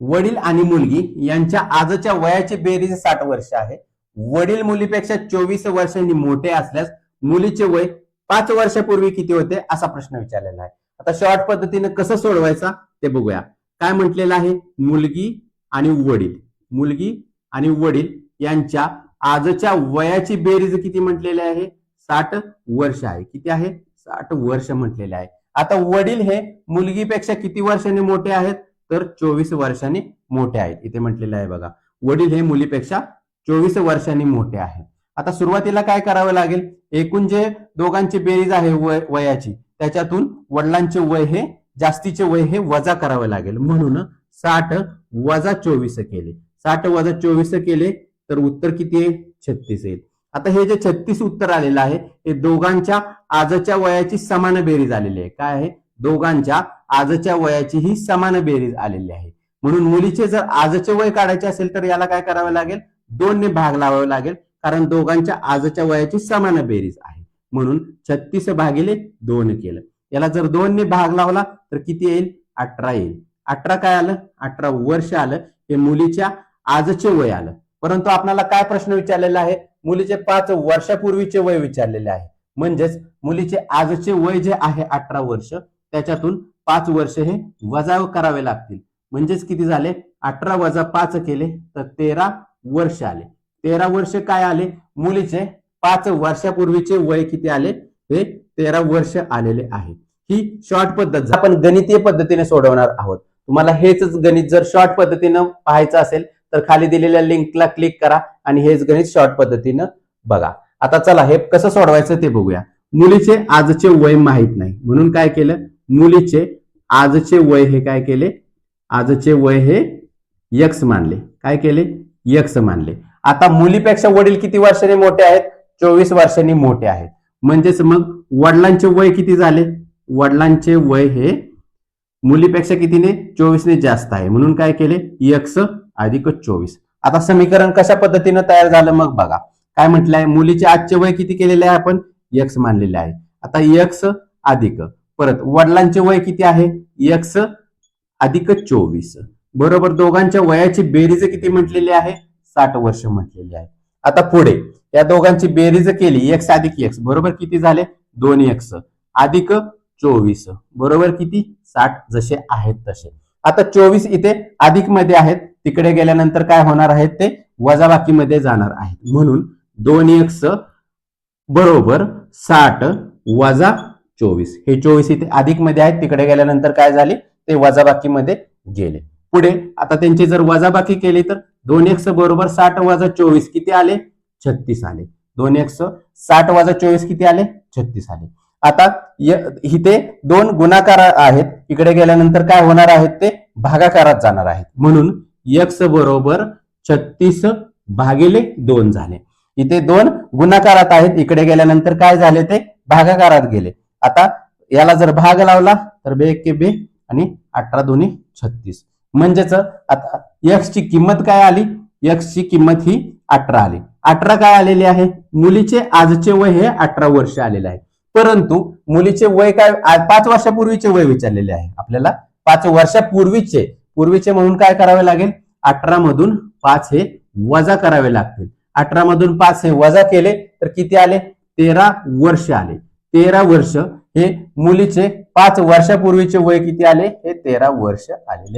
वडील आणि मुलगी यांच्या आजच्या वयाची बेरीज 60 वर्ष आहे. वडील मुलीपेक्षा 24 वर्षांनी मोठे असल्यास मुलीचे वय 5 वर्षापूर्वी किती होते असा प्रश्न विचारलेला आहे. आता शॉर्ट पद्धतीने कसं सोडवायचा ते बघूया. काय म्हटलेलं आहे, मुलगी आणि वडील यांच्या आजच्या वयाची बेरीज किती म्हटलेली आहे, 60 वर्ष आहे. किती आहे, 60 वर्ष म्हटलेले आहे. आता वडील हे मुलगीपेक्षा किती वर्षांनी मोठे आहेत, तर 24 वर्षांनी मोठे आहेत. इथे म्हटलेलं आहे बघा, वडील हे मुलीपेक्षा 24 वर्षांनी मोठे आहेत. आता सुरुवातीला काय करावं लागेल, एकूण जे दोघांची बेरीज आहे वयाची, त्याच्यातून वडिलांचे वय हे जास्तीचे वय हे वजा करावं लागेल. म्हणून 60 वजा 24 केले. 60 वजा 24 केले तर उत्तर किती आहे, 36 येईल. आता हे जे 36 उत्तर आलेलं आहे हे दोघांच्या आजच्या वयाची समान बेरीज आलेली आहे. काय आहे, दोघांच्या आजच्या वयाची ही समान बेरीज आलेली आहे. म्हणून मुलीचे जर आजचे वय काढायचे असेल तर याला काय करावं लागेल, 2 ने भाग लावावा लागेल, कारण दोघांच्या आजच्या वयाची समान बेरीज आहे. म्हणून 36 भागिले 2 केलं. याला जर 2 ने भाग लावला तर किती येईल, 18 येईल. 18 काय आलं, 18 वर्ष आलं. हे मुलीच्या आजचे वय आलं. परंतु आपल्याला काय प्रश्न विचारलेला आहे, मुलीचे 5 वर्षापूर्वीचे वय विचारलेले आहे. म्हणजेच मुलीचे आजचे वय जे आहे 18 वर्ष, त्याच्यातून 5 वर्ष हे वजा करावे लागतील. म्हणजेच किती झाले, 18 वजा 5 केले तर 13 वर्ष आले. 13 वर्ष काय आले, मुलीचे 5 वर्षापूर्वीचे वय किती आले, हे 13 वर्ष आलेले आहे. ही शॉर्ट पद्धत आपण गणितीय पद्धतीने सोडवणार आहोत. तुम्हाला हेच गणित जर शॉर्ट पद्धतीनं पाहायचं असेल तर खाली दिलेल्या लिंकला क्लिक करा आणि हेच गणित शॉर्ट पद्धतीनं बघा. आता चला हे कसं सोडवायचं ते बघूया. मुलीचे आजचे वय माहित नाही म्हणून काय केलं, मुलीचे आजचे वय हे काय केले, आजचे वय हे x मानले. काय केले, x मानले. आता मुलीपेक्षा वडील किती वर्षांनी मोठे आहेत, 24 वर्षांनी मोठे आहेत. म्हणजेच मग वडिलांचे वय किती झाले, वडिलांचे वय हे मुलीपेक्षा कितीने, 24 ने जास्त आहे. म्हणून काय केले, x अधिक 24. आता समीकरण कशा पद्धतीने तयार झालं मग बघा. काय म्हटलंय, मुलीचे आजचे वय किती केलेले आहे आपण, x मानलेले आहे. आता x अधिक परत वडिलांचे वय किती आहे, x अधिक 24 बरोबर दोघांच्या वयाची बेरीज किती म्हटलेली आहे, 60 वर्ष म्हटलेली आहे. आता पुढे या दोघांची बेरीज केली, x अधिक x बरोबर किती झाले, 2x अधिक 24 बरोबर किती, 60 जसे आहेत तसे. आता 24 इथे अधिक मध्ये आहेत, तिकडे गेल्यानंतर काय होणार आहेत, ते वजाबाकी मध्ये जाणार आहेत. म्हणून 2x बरोबर 60 वजा 24. हे 24 इथे अधिक मध्ये आहेत, तिकडे गेल्यानंतर काय झाले, ते वजाबाकी मध्ये गेले. पुढे आता त्यांची जर वजाबाकी केली तर 2x बरोबर 60 वजा 24 किती आले, 36 आले. 2x 60 वजा 24 किती आले, 36 आले. आता इथे 2 गुणाकार आहेत, इकडे गेल्यानंतर काय होणार आहेत, ते भागाकारात जाणार आहेत. म्हणून x बरोबर 36 भागिले 2 झाले. इथे 2 गुणाकारात आहेत, इकडे गेल्यानंतर काय झाले, ते भागाकारात गेले. आता याला जर भाग लावला तर 2 एके 2 आणि 18 दोन्ही 36. म्हणजेच आता x ची किंमत काय आली, x ची किंमत ही 18 आली. 18 काय आलेली आहे, मुलीचे आजचे वय हे 18 वर्ष आलेले आहे. परंतु मुलीचे वय काय, 5 वर्षापूर्वीचे वय विचारलेले आहे आपल्याला. 5 वर्षापूर्वीचे म्हणून काय करावे लागेल, 18 मधून 5 हे वजा करावे लागतील. 18 मधून 5 हे वजा केले तर किती आले, 13 वर्ष आले. 13 वर्ष हे मुलीचे 5 वर्षापूर्वीचे वय किती आले, हे 13 वर्ष आलेले.